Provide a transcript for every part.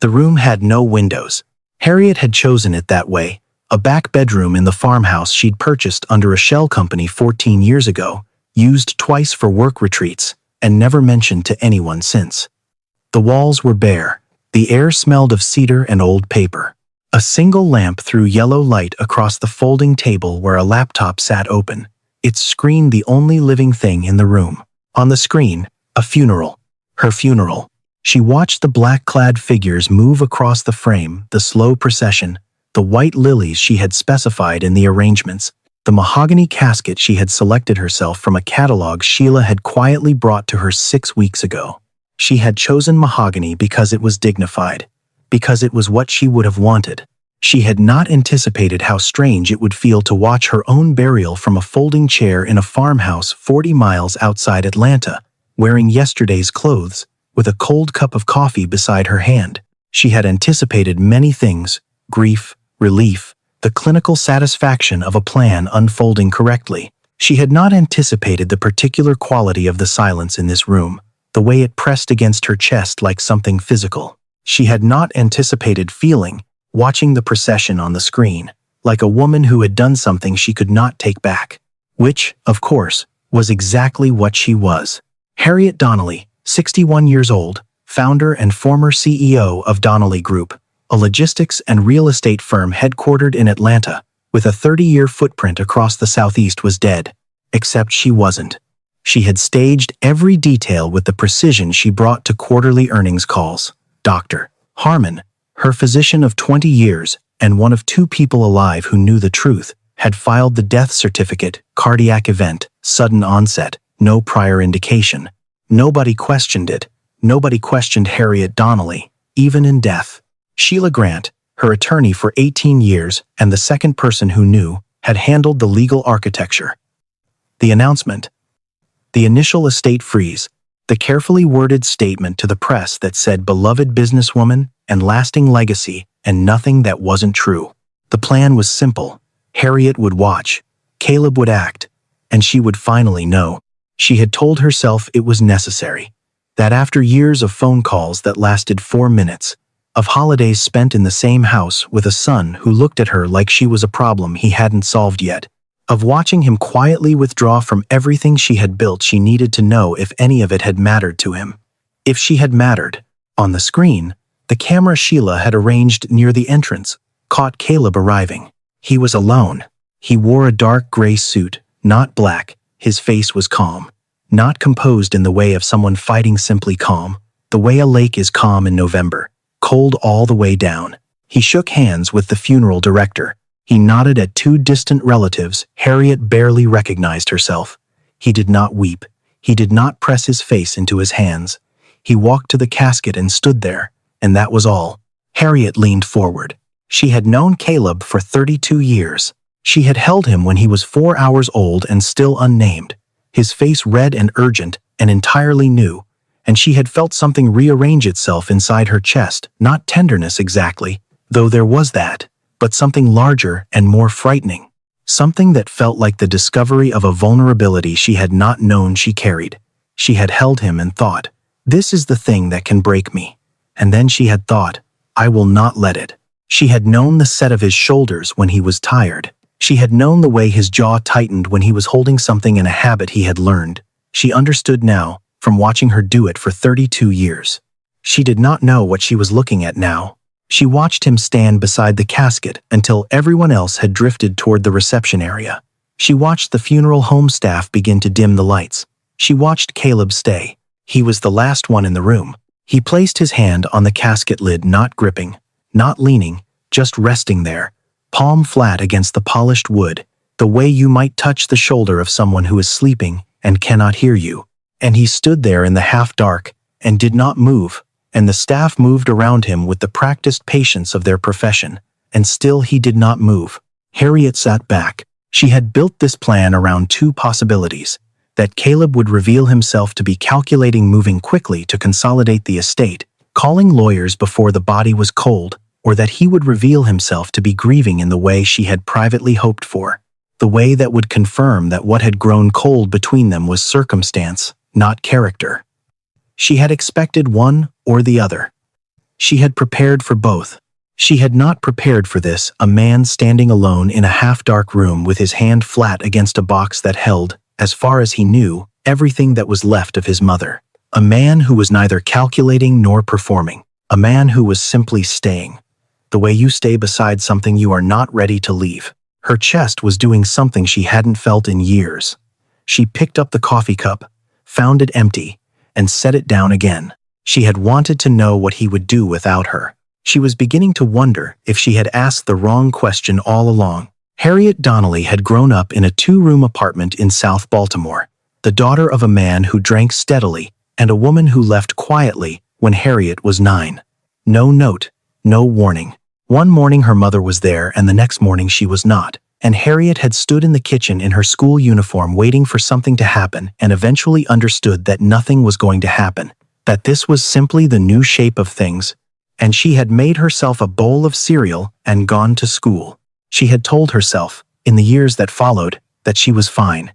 The room had no windows. Harriet had chosen it that way, a back bedroom in the farmhouse she'd purchased under a shell company 14 years ago, used twice for work retreats, and never mentioned to anyone since. The walls were bare. The air smelled of cedar and old paper. A single lamp threw yellow light across the folding table where a laptop sat open, its screen the only living thing in the room. On the screen, a funeral. Her funeral. She watched the black-clad figures move across the frame, the slow procession, the white lilies she had specified in the arrangements, the mahogany casket she had selected herself from a catalog Sheila had quietly brought to her 6 weeks ago. She had chosen mahogany because it was dignified, because it was what she would have wanted. She had not anticipated how strange it would feel to watch her own burial from a folding chair in a farmhouse 40 miles outside Atlanta, wearing yesterday's clothes, with a cold cup of coffee beside her hand. She had anticipated many things: grief, relief, the clinical satisfaction of a plan unfolding correctly. She had not anticipated the particular quality of the silence in this room, the way it pressed against her chest like something physical. She had not anticipated feeling, watching the procession on the screen, like a woman who had done something she could not take back. Which, of course, was exactly what she was. Harriet Donnelly, 61 years old, founder and former CEO of Donnelly Group, a logistics and real estate firm headquartered in Atlanta, with a 30-year footprint across the Southeast, was dead. Except she wasn't. She had staged every detail with the precision she brought to quarterly earnings calls. Dr. Harmon, her physician of 20 years and one of 2 people alive who knew the truth, had filed the death certificate, cardiac event, sudden onset, no prior indication. Nobody questioned it. Nobody questioned Harriet Donnelly, even in death. Sheila Grant, her attorney for 18 years and the second person who knew, had handled the legal architecture. The announcement. The initial estate freeze. The carefully worded statement to the press that said beloved businesswoman and lasting legacy and nothing that wasn't true. The plan was simple. Harriet would watch. Caleb would act. And she would finally know. She had told herself it was necessary. That after years of phone calls that lasted 4 minutes, of holidays spent in the same house with a son who looked at her like she was a problem he hadn't solved yet, of watching him quietly withdraw from everything she had built, she needed to know if any of it had mattered to him. If she had mattered. On the screen, the camera Sheila had arranged near the entrance caught Caleb arriving. He was alone. He wore a dark gray suit, not black. His face was calm. Not composed in the way of someone fighting, simply calm, the way a lake is calm in November, cold all the way down. He shook hands with the funeral director. He nodded at 2 distant relatives. Harriet barely recognized herself. He did not weep. He did not press his face into his hands. He walked to the casket and stood there, and that was all. Harriet leaned forward. She had known Caleb for 32 years. She had held him when he was 4 hours old and still unnamed, his face red and urgent and entirely new, and she had felt something rearrange itself inside her chest, not tenderness exactly, though there was that, but something larger and more frightening, something that felt like the discovery of a vulnerability she had not known she carried. She had held him and thought, this is the thing that can break me. And then she had thought, I will not let it. She had known the set of his shoulders when he was tired. She had known the way his jaw tightened when he was holding something in a habit he had learned. She understood now, from watching her do it for 32 years. She did not know what she was looking at now. She watched him stand beside the casket until everyone else had drifted toward the reception area. She watched the funeral home staff begin to dim the lights. She watched Caleb stay. He was the last one in the room. He placed his hand on the casket lid, not gripping, not leaning, just resting there, palm flat against the polished wood, the way you might touch the shoulder of someone who is sleeping and cannot hear you. And he stood there in the half-dark and did not move, and the staff moved around him with the practiced patience of their profession, and still he did not move. Harriet sat back. She had built this plan around 2 possibilities: that Caleb would reveal himself to be calculating, moving quickly to consolidate the estate, calling lawyers before the body was cold, or that he would reveal himself to be grieving in the way she had privately hoped for, the way that would confirm that what had grown cold between them was circumstance, not character. She had expected one or the other. She had prepared for both. She had not prepared for this, a man standing alone in a half-dark room with his hand flat against a box that held, as far as he knew, everything that was left of his mother. A man who was neither calculating nor performing. A man who was simply staying. The way you stay beside something you are not ready to leave. Her chest was doing something she hadn't felt in years. She picked up the coffee cup, found it empty, and set it down again. She had wanted to know what he would do without her. She was beginning to wonder if she had asked the wrong question all along. Harriet Donnelly had grown up in a 2-room apartment in South Baltimore, the daughter of a man who drank steadily and a woman who left quietly when Harriet was 9. No note, no warning. One morning her mother was there and the next morning she was not, and Harriet had stood in the kitchen in her school uniform waiting for something to happen and eventually understood that nothing was going to happen, that this was simply the new shape of things, and she had made herself a bowl of cereal and gone to school. She had told herself, in the years that followed, that she was fine.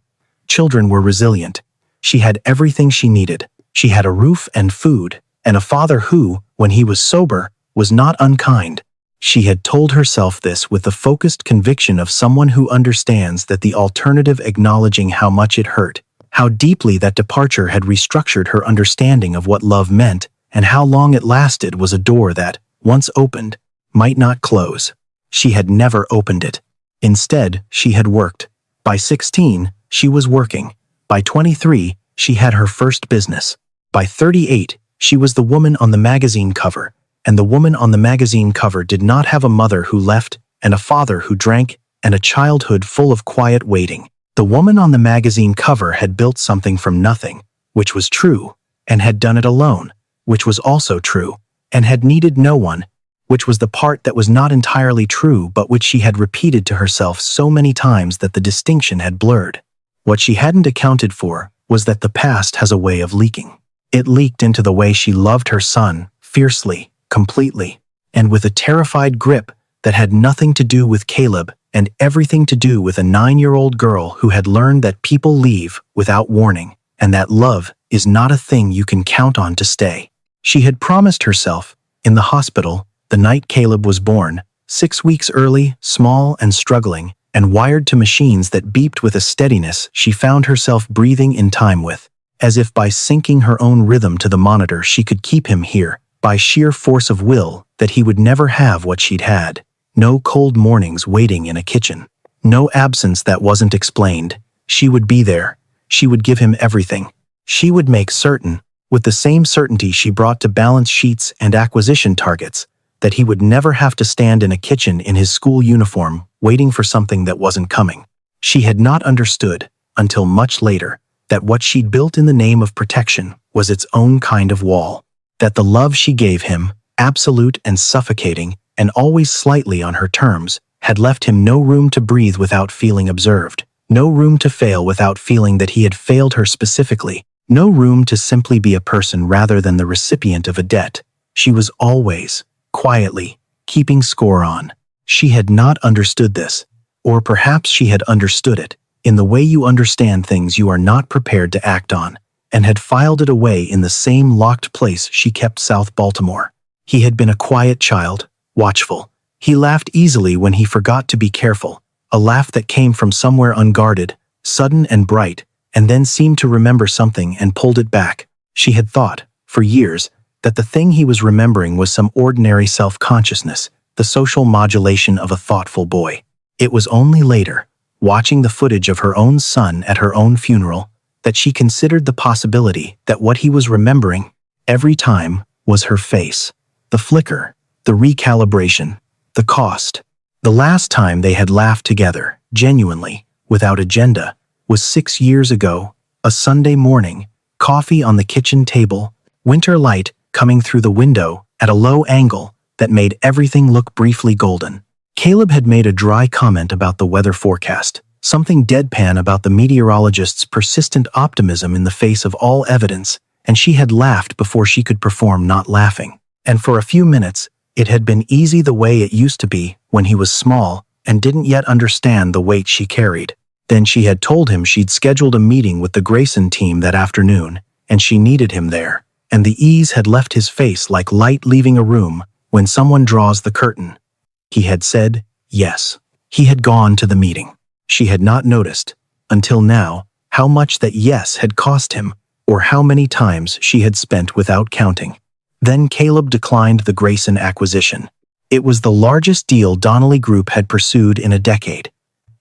Children were resilient. She had everything she needed. She had a roof and food, and a father who, when he was sober, was not unkind. She had told herself this with the focused conviction of someone who understands that the alternative, acknowledging how much it hurt, how deeply that departure had restructured her understanding of what love meant, and how long it lasted, was a door that, once opened, might not close. She had never opened it. Instead, she had worked. By 16, she was working. By 23, she had her first business. By 38, she was the woman on the magazine cover, and the woman on the magazine cover did not have a mother who left, and a father who drank, and a childhood full of quiet waiting. The woman on the magazine cover had built something from nothing, which was true, and had done it alone, which was also true, and had needed no one, which was the part that was not entirely true but which she had repeated to herself so many times that the distinction had blurred. What she hadn't accounted for was that the past has a way of leaking. It leaked into the way she loved her son, fiercely, completely, and with a terrified grip that had nothing to do with Caleb and everything to do with a 9-year-old girl who had learned that people leave without warning, and that love is not a thing you can count on to stay. She had promised herself, in the hospital, the night Caleb was born, 6 weeks early, small and struggling, and wired to machines that beeped with a steadiness she found herself breathing in time with, as if by syncing her own rhythm to the monitor she could keep him here, by sheer force of will, that he would never have what she'd had. No cold mornings waiting in a kitchen. No absence that wasn't explained. She would be there. She would give him everything. She would make certain, with the same certainty she brought to balance sheets and acquisition targets, that he would never have to stand in a kitchen in his school uniform waiting for something that wasn't coming. She had not understood, until much later, that what she'd built in the name of protection was its own kind of wall. That the love she gave him, absolute and suffocating, and always slightly on her terms, had left him no room to breathe without feeling observed, no room to fail without feeling that he had failed her specifically, no room to simply be a person rather than the recipient of a debt. She was always, quietly, keeping score on. She had not understood this, or perhaps she had understood it, in the way you understand things you are not prepared to act on, and had filed it away in the same locked place she kept South Baltimore. He had been a quiet child, watchful. He laughed easily when he forgot to be careful, a laugh that came from somewhere unguarded, sudden and bright, and then seemed to remember something and pulled it back. She had thought, for years, that the thing he was remembering was some ordinary self-consciousness, the social modulation of a thoughtful boy. It was only later, watching the footage of her own son at her own funeral, that she considered the possibility that what he was remembering, every time, was her face. The flicker, the recalibration, the cost. The last time they had laughed together, genuinely, without agenda, was 6 years ago, a Sunday morning, coffee on the kitchen table, winter light coming through the window at a low angle that made everything look briefly golden. Caleb had made a dry comment about the weather forecast, something deadpan about the meteorologist's persistent optimism in the face of all evidence, and she had laughed before she could perform not laughing. And for a few minutes, it had been easy the way it used to be when he was small and didn't yet understand the weight she carried. Then she had told him she'd scheduled a meeting with the Grayson team that afternoon, and she needed him there, and the ease had left his face like light leaving a room when someone draws the curtain. He had said yes. He had gone to the meeting. She had not noticed, until now, how much that yes had cost him, or how many times she had spent without counting. Then Caleb declined the Grayson acquisition. It was the largest deal Donnelly Group had pursued in a decade.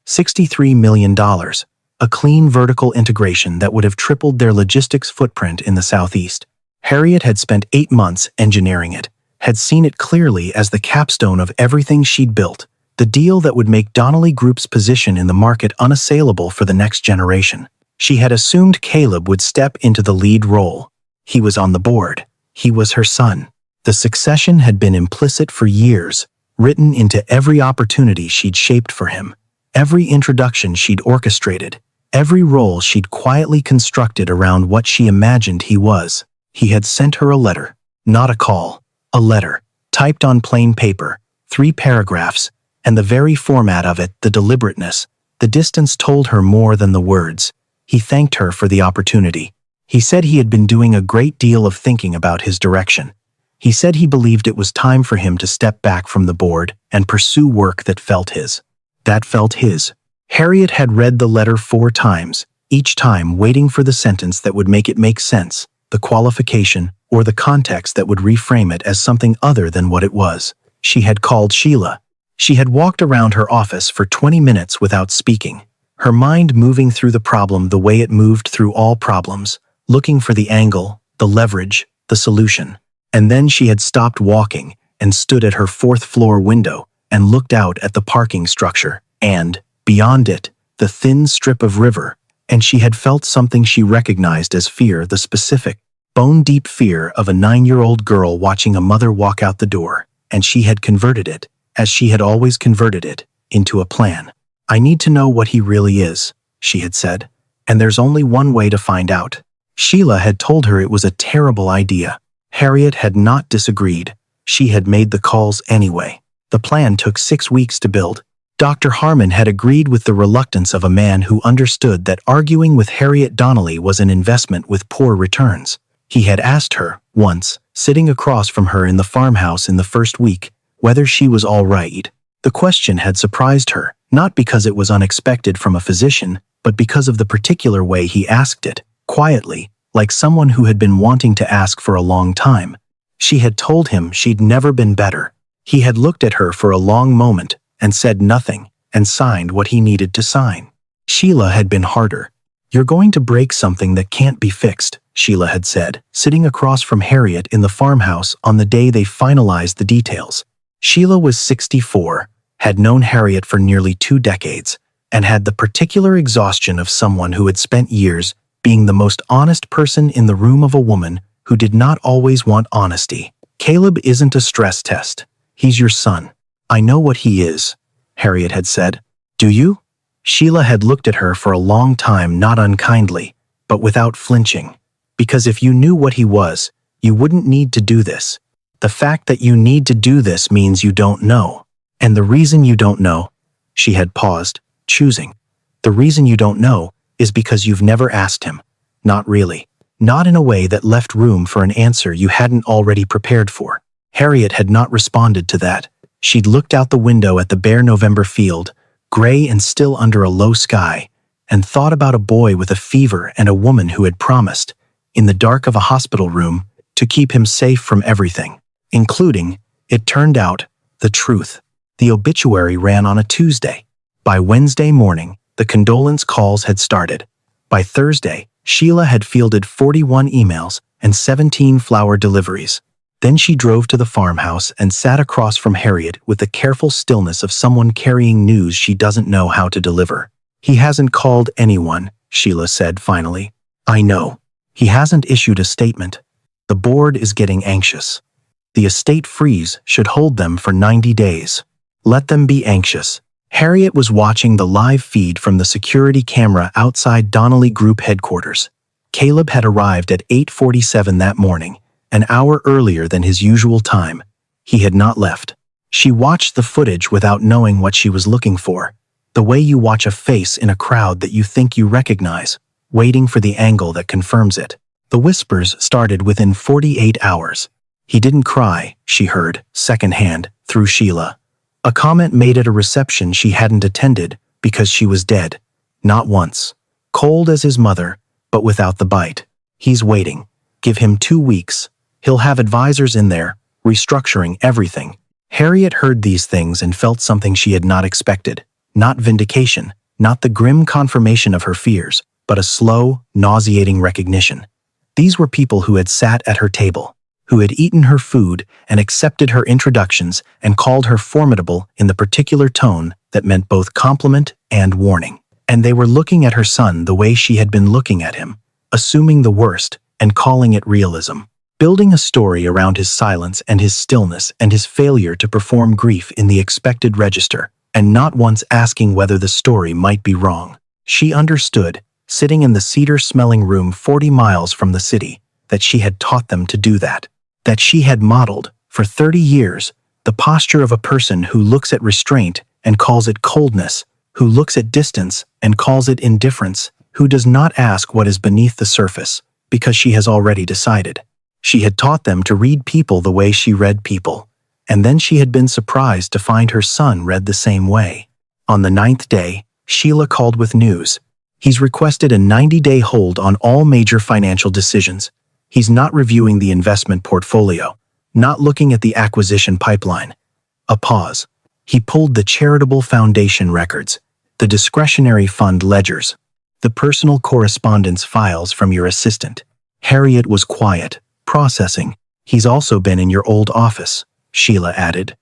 $63 million, a clean vertical integration that would have tripled their logistics footprint in the Southeast. Harriet had spent 8 months engineering it, had seen it clearly as the capstone of everything she'd built, the deal that would make Donnelly Group's position in the market unassailable for the next generation. She had assumed Caleb would step into the lead role. He was on the board. He was her son. The succession had been implicit for years, written into every opportunity she'd shaped for him, every introduction she'd orchestrated, every role she'd quietly constructed around what she imagined he was. He had sent her a letter, not a call, a letter, typed on plain paper, 3 paragraphs, and the very format of it, the deliberateness, the distance told her more than the words. He thanked her for the opportunity. He said he had been doing a great deal of thinking about his direction. He said he believed it was time for him to step back from the board and pursue work that felt his. That felt his. Harriet had read the letter 4 times, each time waiting for the sentence that would make it make sense, the qualification, or the context that would reframe it as something other than what it was. She had called Sheila. She had walked around her office for 20 minutes without speaking, her mind moving through the problem the way it moved through all problems, looking for the angle, the leverage, the solution. And then she had stopped walking and stood at her 4th-floor window and looked out at the parking structure and, beyond it, the thin strip of river, and she had felt something she recognized as fear, the specific, bone-deep fear of a 9-year-old girl watching a mother walk out the door, and she had converted it, as she had always converted it, into a plan. "I need to know what he really is," she had said, "and there's only one way to find out." Sheila had told her it was a terrible idea. Harriet had not disagreed. She had made the calls anyway. The plan took 6 weeks to build. Dr. Harmon had agreed with the reluctance of a man who understood that arguing with Harriet Donnelly was an investment with poor returns. He had asked her, once, sitting across from her in the farmhouse in the first week, whether she was all right. The question had surprised her, not because it was unexpected from a physician, but because of the particular way he asked it, quietly, like someone who had been wanting to ask for a long time. She had told him she'd never been better. He had looked at her for a long moment and said nothing, and signed what he needed to sign. Sheila had been harder. "You're going to break something that can't be fixed," Sheila had said, sitting across from Harriet in the farmhouse on the day they finalized the details. Sheila was 64, had known Harriet for nearly 2 decades, and had the particular exhaustion of someone who had spent years being the most honest person in the room of a woman who did not always want honesty. "Caleb isn't a stress test. He's your son. I know what he is," Harriet had said. "Do you?" Sheila had looked at her for a long time, not unkindly, but without flinching. "Because if you knew what he was, you wouldn't need to do this. The fact that you need to do this means you don't know. And the reason you don't know," she had paused, choosing, "the reason you don't know is because you've never asked him. Not really. Not in a way that left room for an answer you hadn't already prepared for." Harriet had not responded to that. She'd looked out the window at the bare November field, gray and still under a low sky, and thought about a boy with a fever and a woman who had promised, in the dark of a hospital room, to keep him safe from everything, including, it turned out, the truth. The obituary ran on a Tuesday. By Wednesday morning, the condolence calls had started. By Thursday, Sheila had fielded 41 emails and 17 flower deliveries. Then she drove to the farmhouse and sat across from Harriet with the careful stillness of someone carrying news she doesn't know how to deliver. "He hasn't called anyone," Sheila said finally. "I know. He hasn't issued a statement. The board is getting anxious. The estate freeze should hold them for 90 days. Let them be anxious." Harriet was watching the live feed from the security camera outside Donnelly Group headquarters. Caleb had arrived at 8:47 that morning, an hour earlier than his usual time. He had not left. She watched the footage without knowing what she was looking for, the way you watch a face in a crowd that you think you recognize, waiting for the angle that confirms it. The whispers started within 48 hours. He didn't cry, she heard, secondhand, through Sheila. A comment made at a reception she hadn't attended because she was dead. Not once. Cold as his mother, but without the bite. He's waiting. Give him 2 weeks. He'll have advisors in there, restructuring everything. Harriet heard these things and felt something she had not expected. Not vindication, not the grim confirmation of her fears, but a slow, nauseating recognition. These were people who had sat at her table, who had eaten her food and accepted her introductions and called her formidable in the particular tone that meant both compliment and warning. And they were looking at her son the way she had been looking at him, assuming the worst and calling it realism, building a story around his silence and his stillness and his failure to perform grief in the expected register, and not once asking whether the story might be wrong. She understood, sitting in the cedar-smelling room 40 miles from the city, that she had taught them to do that. That she had modeled, for 30 years, the posture of a person who looks at restraint and calls it coldness, who looks at distance and calls it indifference, who does not ask what is beneath the surface, because she has already decided. She had taught them to read people the way she read people, and then she had been surprised to find her son read the same way. On the 9th day, Sheila called with news. He's requested a 90-day hold on all major financial decisions. He's not reviewing the investment portfolio, not looking at the acquisition pipeline. A pause. He pulled the charitable foundation records, the discretionary fund ledgers, the personal correspondence files from your assistant. Harriet was quiet, processing. He's also been in your old office, Sheila added.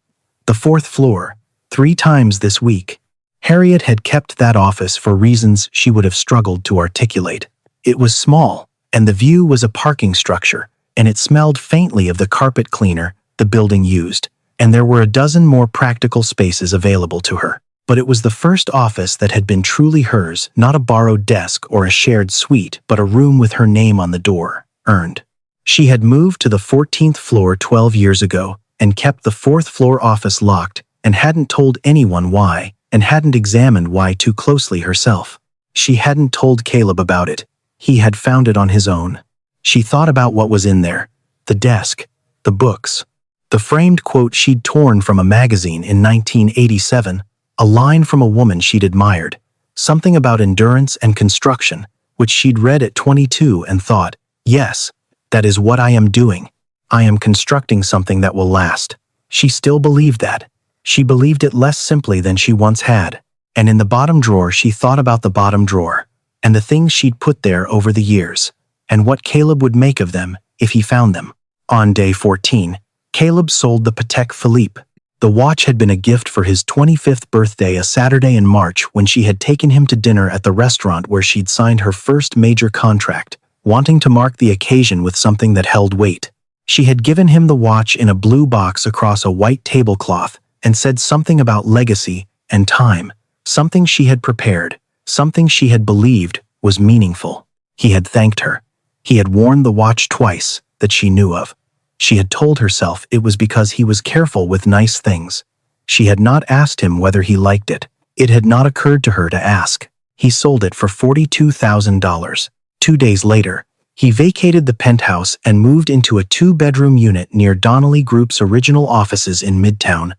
The 4th floor, 3 times this week. Harriet had kept that office for reasons she would have struggled to articulate. It was small, and the view was a parking structure, and it smelled faintly of the carpet cleaner the building used, and there were a dozen more practical spaces available to her. But it was the first office that had been truly hers, not a borrowed desk or a shared suite, but a room with her name on the door, earned. She had moved to the 14th floor 12 years ago and kept the 4th floor office locked and hadn't told anyone why, and hadn't examined why too closely herself. She hadn't told Caleb about it. He had found it on his own. She thought about what was in there, the desk, the books, the framed quote she'd torn from a magazine in 1987, a line from a woman she'd admired, something about endurance and construction, which she'd read at 22 and thought, yes, that is what I am doing. I am constructing something that will last. She still believed that. She believed it less simply than she once had. And in the bottom drawer she thought about the bottom drawer, and the things she'd put there over the years, and what Caleb would make of them if he found them. On day 14, Caleb sold the Patek Philippe. The watch had been a gift for his 25th birthday, a Saturday in March, when she had taken him to dinner at the restaurant where she'd signed her first major contract, wanting to mark the occasion with something that held weight. She had given him the watch in a blue box across a white tablecloth and said something about legacy and time, something she had prepared, something she had believed was meaningful. He had thanked her. He had worn the watch twice that she knew of. She had told herself it was because he was careful with nice things. She had not asked him whether he liked it. It had not occurred to her to ask. He sold it for $42,000. 2 days later, he vacated the penthouse and moved into a 2-bedroom unit near Donnelly Group's original offices in Midtown,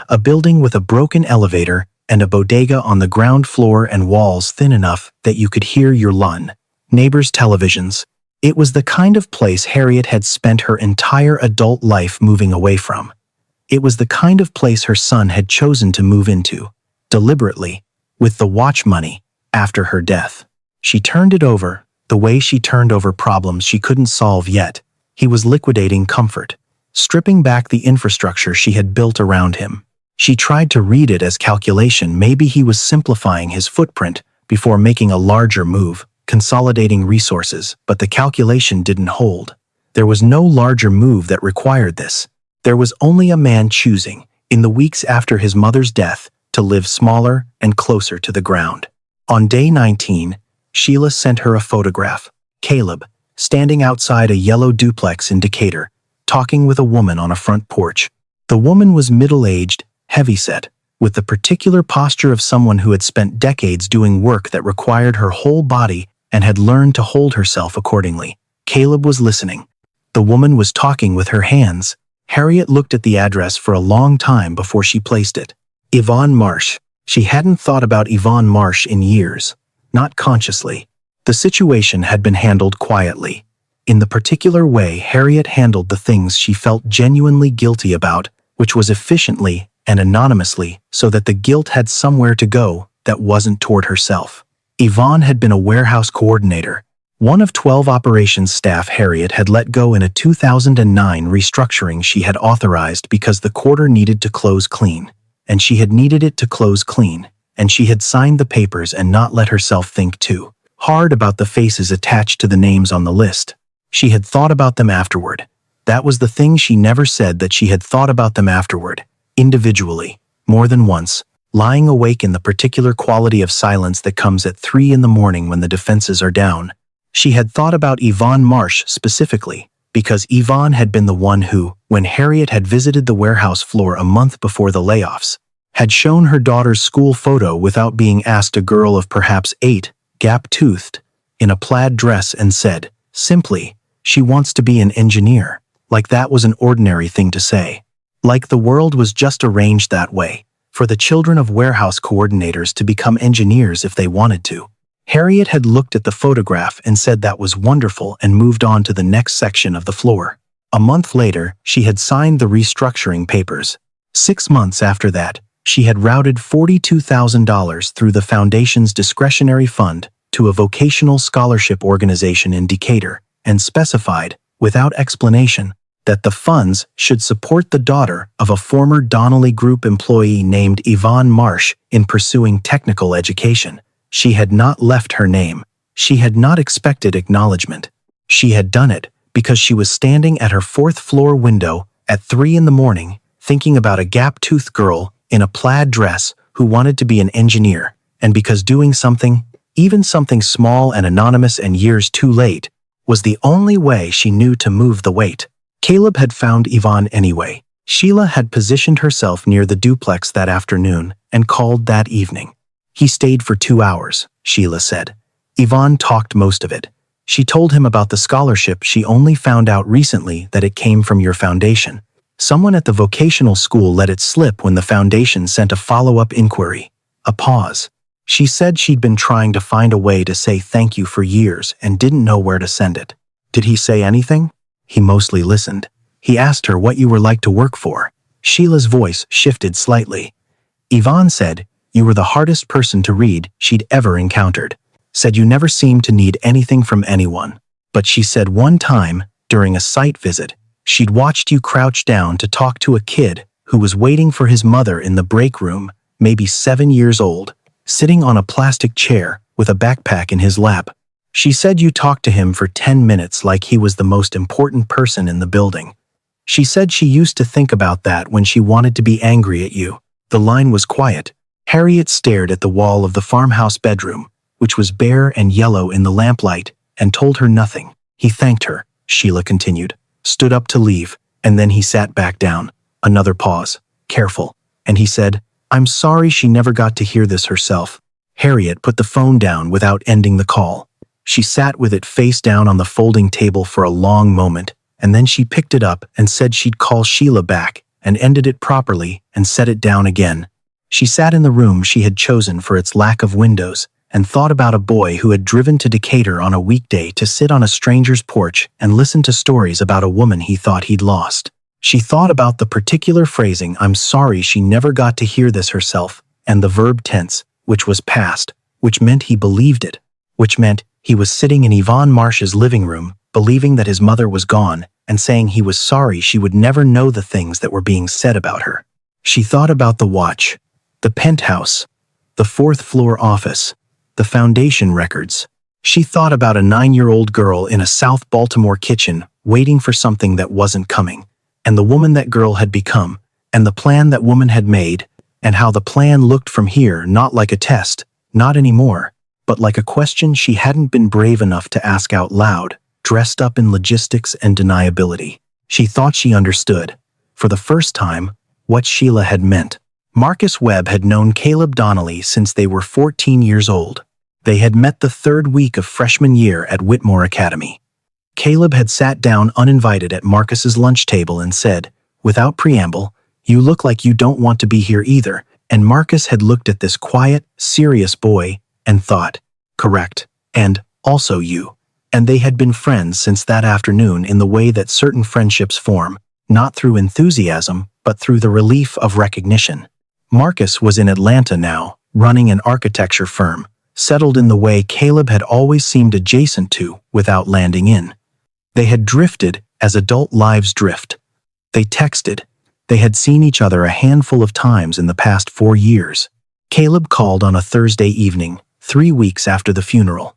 a building with a broken elevator and a bodega on the ground floor and walls thin enough that you could hear your neighbors' televisions. It was the kind of place Harriet had spent her entire adult life moving away from. It was the kind of place her son had chosen to move into, deliberately, with the watch money, after her death. She turned it over, the way she turned over problems she couldn't solve yet. He was liquidating comfort, stripping back the infrastructure she had built around him. She tried to read it as calculation. Maybe he was simplifying his footprint before making a larger move, consolidating resources, but the calculation didn't hold. There was no larger move that required this. There was only a man choosing, in the weeks after his mother's death, to live smaller and closer to the ground. On day 19, Sheila sent her a photograph. Caleb, standing outside a yellow duplex in Decatur, talking with a woman on a front porch. The woman was middle-aged, heavyset, with the particular posture of someone who had spent decades doing work that required her whole body and had learned to hold herself accordingly. Caleb was listening. The woman was talking with her hands. Harriet looked at the address for a long time before she placed it. Yvonne Marsh. She hadn't thought about Yvonne Marsh in years. Not consciously. The situation had been handled quietly. In the particular way Harriet handled the things she felt genuinely guilty about, which was efficiently and anonymously, so that the guilt had somewhere to go that wasn't toward herself. Yvonne had been a warehouse coordinator, one of 12 operations staff Harriet had let go in a 2009 restructuring she had authorized because the quarter needed to close clean, and she had needed it to close clean, and she had signed the papers and not let herself think too hard about the faces attached to the names on the list. She had thought about them afterward. That was the thing she never said, that she had thought about them afterward, individually, more than once, lying awake in the particular quality of silence that comes at 3 in the morning when the defenses are down. She had thought about Yvonne Marsh specifically, because Yvonne had been the one who, when Harriet had visited the warehouse floor a month before the layoffs, had shown her daughter's school photo without being asked, a girl of perhaps 8, gap-toothed, in a plaid dress, and said, simply, she wants to be an engineer, like that was an ordinary thing to say. Like the world was just arranged that way, for the children of warehouse coordinators to become engineers if they wanted to. Harriet had looked at the photograph and said that was wonderful and moved on to the next section of the floor. A month later, she had signed the restructuring papers. 6 months after that, she had routed $42,000 through the foundation's discretionary fund to a vocational scholarship organization in Decatur, and specified, without explanation, that the funds should support the daughter of a former Donnelly Group employee named Yvonne Marsh in pursuing technical education. She had not left her name. She had not expected acknowledgement. She had done it because she was standing at her 4th floor window at 3 in the morning, thinking about a gap-toothed girl in a plaid dress who wanted to be an engineer, and because doing something, even something small and anonymous and years too late, was the only way she knew to move the weight. Caleb had found Yvonne anyway. Sheila had positioned herself near the duplex that afternoon and called that evening. He stayed for 2 hours, Sheila said. Yvonne talked most of it. She told him about the scholarship. She only found out recently that it came from your foundation. Someone at the vocational school let it slip when the foundation sent a follow-up inquiry. A pause. She said she'd been trying to find a way to say thank you for years and didn't know where to send it. Did he say anything? He mostly listened. He asked her what you were like to work for. Sheila's voice shifted slightly. Yvonne said, you were the hardest person to read she'd ever encountered. Said you never seemed to need anything from anyone. But she said one time, during a site visit, she'd watched you crouch down to talk to a kid who was waiting for his mother in the break room, maybe 7 years old, sitting on a plastic chair with a backpack in his lap. She said you talked to him for 10 minutes like he was the most important person in the building. She said she used to think about that when she wanted to be angry at you. The line was quiet. Harriet stared at the wall of the farmhouse bedroom, which was bare and yellow in the lamplight, and told her nothing. He thanked her, Sheila continued, stood up to leave, and then he sat back down. Another pause, careful, and he said, I'm sorry she never got to hear this herself. Harriet put the phone down without ending the call. She sat with it face down on the folding table for a long moment, and then she picked it up and said she'd call Sheila back, and ended it properly and set it down again. She sat in the room she had chosen for its lack of windows and thought about a boy who had driven to Decatur on a weekday to sit on a stranger's porch and listen to stories about a woman he thought he'd lost. She thought about the particular phrasing, I'm sorry she never got to hear this herself, and the verb tense, which was past, which meant he believed it, which meant he was sitting in Yvonne Marsh's living room, believing that his mother was gone, and saying he was sorry she would never know the things that were being said about her. She thought about the watch, the penthouse, the 4th floor office, the foundation records. She thought about a 9-year-old girl in a South Baltimore kitchen waiting for something that wasn't coming, and the woman that girl had become, and the plan that woman had made, and how the plan looked from here not like a test, not anymore, but like a question she hadn't been brave enough to ask out loud, dressed up in logistics and deniability. She thought she understood, for the first time, what Sheila had meant. Marcus Webb had known Caleb Donnelly since they were 14 years old. They had met the 3rd week of freshman year at Whitmore Academy. Caleb had sat down uninvited at Marcus's lunch table and said, without preamble, "You look like you don't want to be here either." And Marcus had looked at this quiet, serious boy and thought, correct, and also you. And they had been friends since that afternoon in the way that certain friendships form, not through enthusiasm, but through the relief of recognition. Marcus was in Atlanta now, running an architecture firm, settled in the way Caleb had always seemed adjacent to without landing in. They had drifted as adult lives drift. They texted. They had seen each other a handful of times in the past 4 years. Caleb called on a Thursday evening, 3 weeks after the funeral.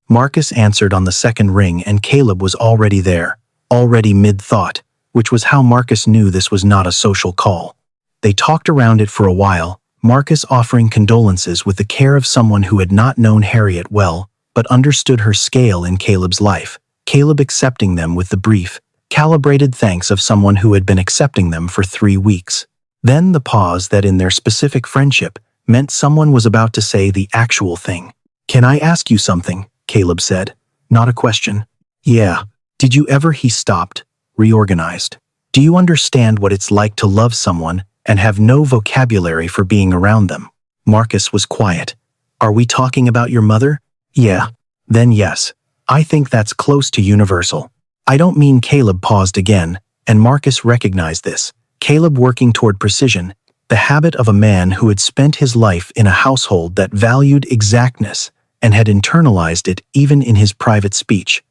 Marcus answered on the second ring and Caleb was already there, already mid-thought, which was how Marcus knew this was not a social call. They talked around it for a while, Marcus offering condolences with the care of someone who had not known Harriet well, but understood her scale in Caleb's life, Caleb accepting them with the brief, calibrated thanks of someone who had been accepting them for 3 weeks. Then the pause that in their specific friendship meant someone was about to say the actual thing. "Can I ask you something?" Caleb said. Not a question. "Yeah. Did you ever?" He stopped, reorganized. "Do you understand what it's like to love someone and have no vocabulary for being around them?" Marcus was quiet. "Are we talking about your mother?" "Yeah." "Then yes. I think that's close to universal." "I don't mean." Caleb paused again, and Marcus recognized this. Caleb working toward precision, the habit of a man who had spent his life in a household that valued exactness and had internalized it even in his private speech.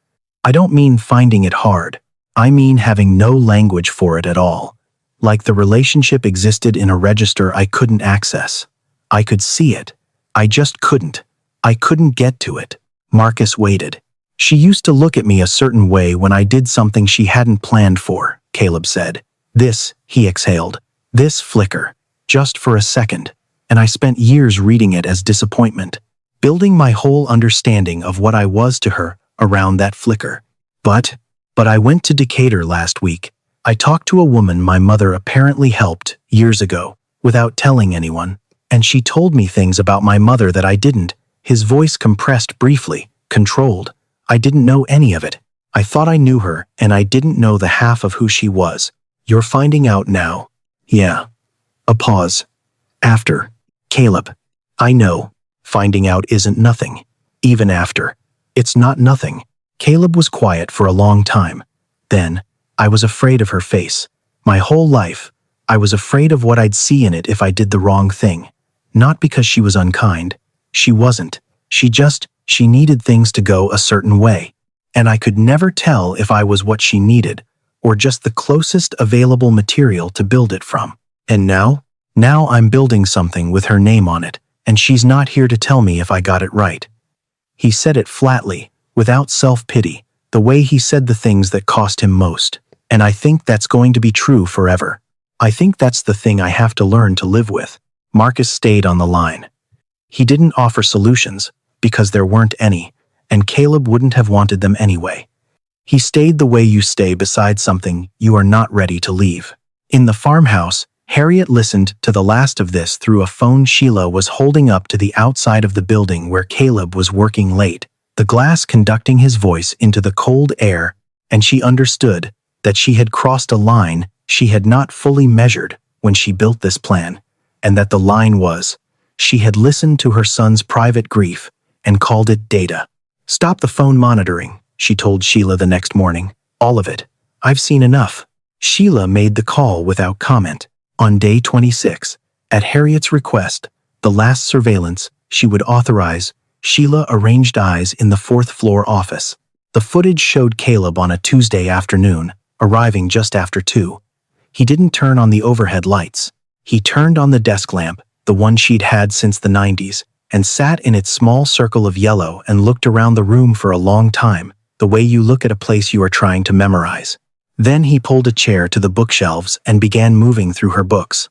"I don't mean finding it hard. I mean having no language for it at all. Like the relationship existed in a register I couldn't access. I could see it. I just couldn't. I couldn't get to it." Marcus waited. "She used to look at me a certain way when I did something she hadn't planned for," Caleb said. "This," he exhaled, "this flicker, just for a second, and I spent years reading it as disappointment, building my whole understanding of what I was to her around that flicker. But I went to Decatur last week. I talked to a woman my mother apparently helped years ago, without telling anyone, and she told me things about my mother that I didn't." His voice compressed briefly, controlled. "I didn't know any of it. I thought I knew her, and I didn't know the half of who she was. You're finding out now." "Yeah." A pause. "After." "Caleb, I know. Finding out isn't nothing. Even after. It's not nothing." Caleb was quiet for a long time. Then, "I was afraid of her face. My whole life, I was afraid of what I'd see in it if I did the wrong thing. Not because she was unkind. She wasn't. She needed things to go a certain way. And I could never tell if I was what she needed, or just the closest available material to build it from. And now I'm building something with her name on it, and she's not here to tell me if I got it right." He said it flatly, without self-pity, the way he said the things that cost him most. "And I think that's going to be true forever. I think that's the thing I have to learn to live with." Marcus stayed on the line. He didn't offer solutions, because there weren't any, and Caleb wouldn't have wanted them anyway. He stayed the way you stay beside something you are not ready to leave. In the farmhouse, Harriet listened to the last of this through a phone Sheila was holding up to the outside of the building where Caleb was working late, the glass conducting his voice into the cold air, and she understood that she had crossed a line she had not fully measured when she built this plan, and that the line was, she had listened to her son's private grief and called it data. "Stop the phone monitoring," she told Sheila the next morning. "All of it. I've seen enough." Sheila made the call without comment. On day 26, at Harriet's request, the last surveillance she would authorize, Sheila arranged eyes in the 4th floor office. The footage showed Caleb on a Tuesday afternoon, arriving just after 2. He didn't turn on the overhead lights. He turned on the desk lamp, the one she'd had since the 90s, and sat in its small circle of yellow and looked around the room for a long time, the way you look at a place you are trying to memorize. Then he pulled a chair to the bookshelves and began moving through her books.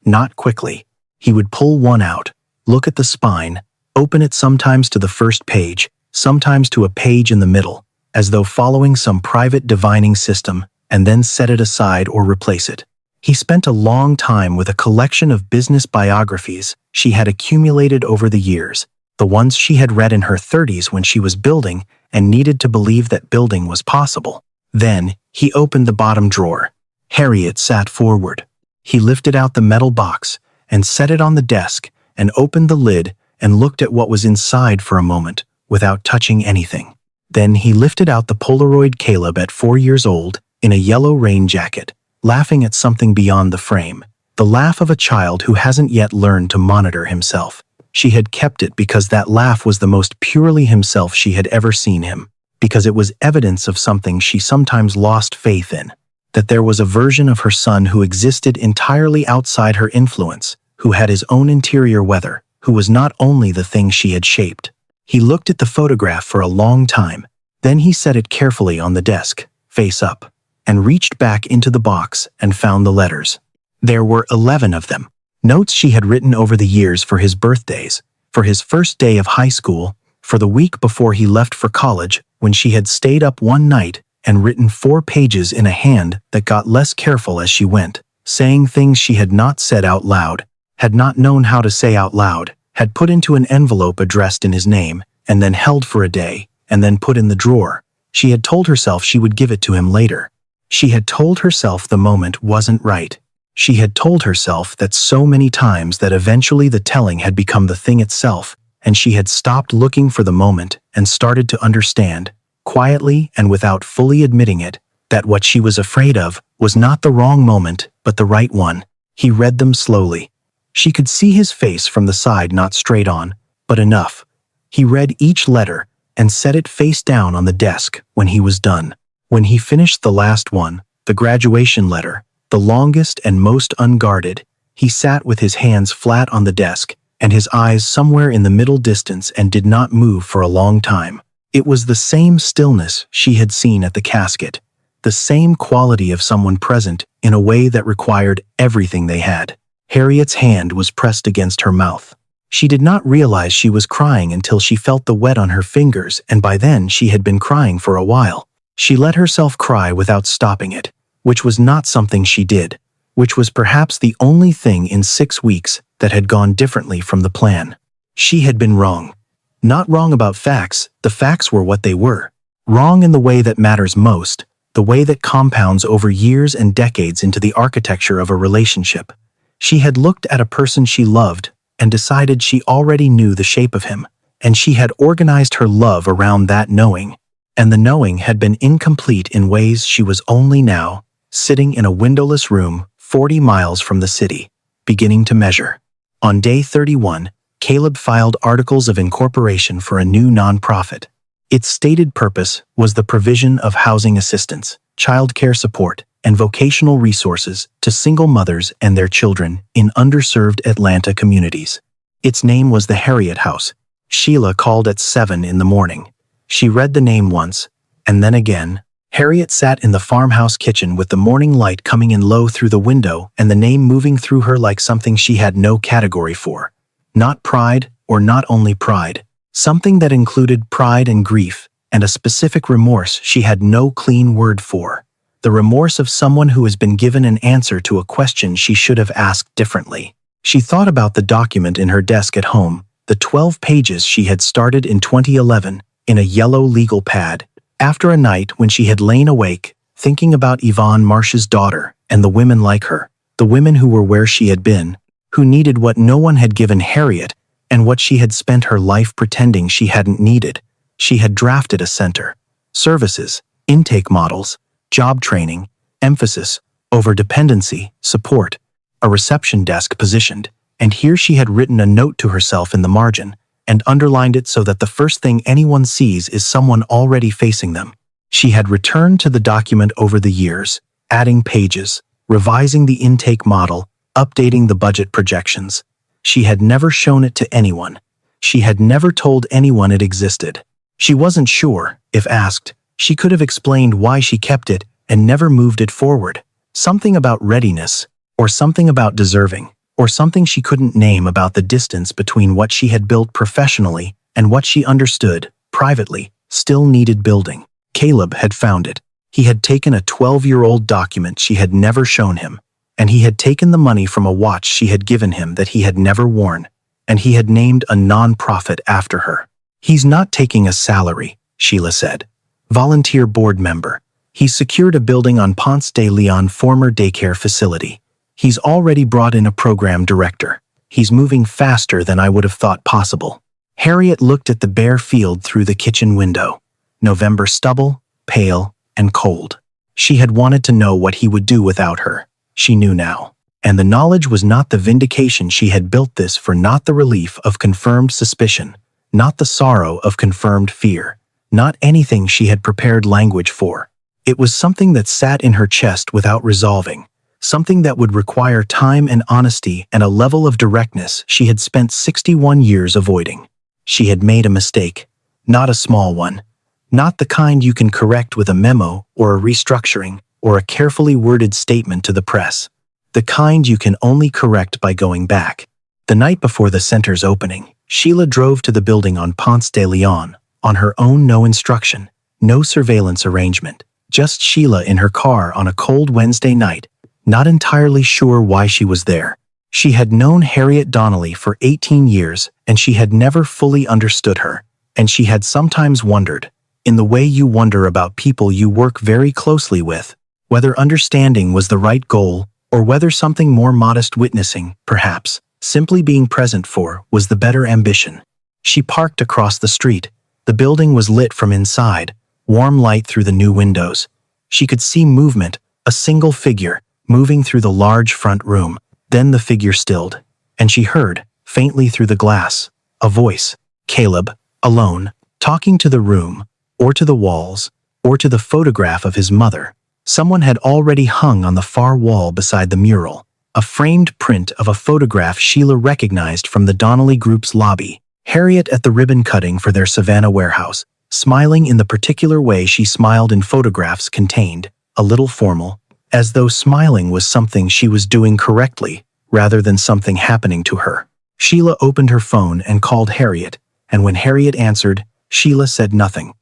Not quickly. He would pull one out, look at the spine, open it sometimes to the first page, sometimes to a page in the middle, as though following some private divining system, and then set it aside or replace it. He spent a long time with a collection of business biographies she had accumulated over the years, the ones she had read in her 30s when she was building and needed to believe that building was possible. Then, he opened the bottom drawer. Harriet sat forward. He lifted out the metal box and set it on the desk and opened the lid and looked at what was inside for a moment without touching anything. Then he lifted out the Polaroid Caleb at 4 years old in a yellow rain jacket, laughing at something beyond the frame. The laugh of a child who hasn't yet learned to monitor himself. She had kept it because that laugh was the most purely himself she had ever seen him, because it was evidence of something she sometimes lost faith in, that there was a version of her son who existed entirely outside her influence, who had his own interior weather, who was not only the thing she had shaped. He looked at the photograph for a long time, then he set it carefully on the desk, face up, and reached back into the box and found the letters. There were 11 of them. Notes she had written over the years for his birthdays, for his first day of high school, for the week before he left for college, when she had stayed up one night and written 4 pages in a hand that got less careful as she went, saying things she had not said out loud, had not known how to say out loud, had put into an envelope addressed in his name, and then held for a day, and then put in the drawer. She had told herself she would give it to him later. She had told herself the moment wasn't right. She had told herself that so many times that eventually the telling had become the thing itself, and she had stopped looking for the moment and started to understand, quietly and without fully admitting it, that what she was afraid of was not the wrong moment, but the right one. He read them slowly. She could see his face from the side, not straight on, but enough. He read each letter and set it face down on the desk when he was done. When he finished the last one, the graduation letter, the longest and most unguarded, he sat with his hands flat on the desk and his eyes somewhere in the middle distance and did not move for a long time. It was the same stillness she had seen at the casket, the same quality of someone present in a way that required everything they had. Harriet's hand was pressed against her mouth. She did not realize she was crying until she felt the wet on her fingers, and by then she had been crying for a while. She let herself cry without stopping it, which was not something she did, which was perhaps the only thing in 6 weeks that had gone differently from the plan. She had been wrong. Not wrong about facts, the facts were what they were. Wrong in the way that matters most, the way that compounds over years and decades into the architecture of a relationship. She had looked at a person she loved and decided she already knew the shape of him, and she had organized her love around that knowing, and the knowing had been incomplete in ways she was only now, sitting in a windowless room 40 miles from the city, beginning to measure. On day 31, Caleb filed articles of incorporation for a new nonprofit. Its stated purpose was the provision of housing assistance, childcare support, and vocational resources to single mothers and their children in underserved Atlanta communities. Its name was the Harriet House. Sheila called at 7 in the morning. She read the name once, and then again. Harriet sat in the farmhouse kitchen with the morning light coming in low through the window and the name moving through her like something she had no category for. Not pride, or not only pride. Something that included pride and grief, and a specific remorse she had no clean word for. The remorse of someone who has been given an answer to a question she should have asked differently. She thought about the document in her desk at home, the 12 pages she had started in 2011, in a yellow legal pad, after a night when she had lain awake, thinking about Yvonne Marsh's daughter and the women like her, the women who were where she had been, who needed what no one had given Harriet, and what she had spent her life pretending she hadn't needed. She had drafted a center, services, intake models, job training, emphasis, over dependency, support, a reception desk positioned, and here she had written a note to herself in the margin, and underlined it so that the first thing anyone sees is someone already facing them. She had returned to the document over the years, adding pages, revising the intake model, updating the budget projections. She had never shown it to anyone. She had never told anyone it existed. She wasn't sure, if asked, she could have explained why she kept it and never moved it forward. Something about readiness, or something about deserving, or something she couldn't name about the distance between what she had built professionally and what she understood, privately, still needed building. Caleb had found it. He had taken a 12-year-old document she had never shown him, and he had taken the money from a watch she had given him that he had never worn. and he had named a non-profit after her. He's not taking a salary, Sheila said. Volunteer board member. He's secured a building on Ponce de Leon former daycare facility. He's already brought in a program director. He's moving faster than I would have thought possible. Harriet looked at the bare field through the kitchen window. November stubble, pale, and cold. She had wanted to know what he would do without her. She knew now. And the knowledge was not the vindication she had built this for, not the relief of confirmed suspicion, not the sorrow of confirmed fear, not anything she had prepared language for. It was something that sat in her chest without resolving, something that would require time and honesty and a level of directness she had spent 61 years avoiding. She had made a mistake, not a small one, not the kind you can correct with a memo or a restructuring or a carefully worded statement to the press, the kind you can only correct by going back. The night before the center's opening, Sheila drove to the building on Ponce de Leon, on her own, no instruction, no surveillance arrangement, just Sheila in her car on a cold Wednesday night, not entirely sure why she was there. She had known Harriet Donnelly for 18 years, and she had never fully understood her, and she had sometimes wondered, in the way you wonder about people you work very closely with, whether understanding was the right goal, or whether something more modest, witnessing, perhaps, simply being present for, was the better ambition. She parked across the street. The building was lit from inside, warm light through the new windows. She could see movement, a single figure, moving through the large front room. Then the figure stilled, and she heard, faintly through the glass, a voice, Caleb, alone, talking to the room, or to the walls, or to the photograph of his mother. Someone had already hung on the far wall beside the mural, a framed print of a photograph Sheila recognized from the Donnelly Group's lobby, Harriet at the ribbon cutting for their Savannah warehouse, smiling in the particular way she smiled in photographs contained, a little formal, as though smiling was something she was doing correctly, rather than something happening to her. Sheila opened her phone and called Harriet, and when Harriet answered, Sheila said nothing.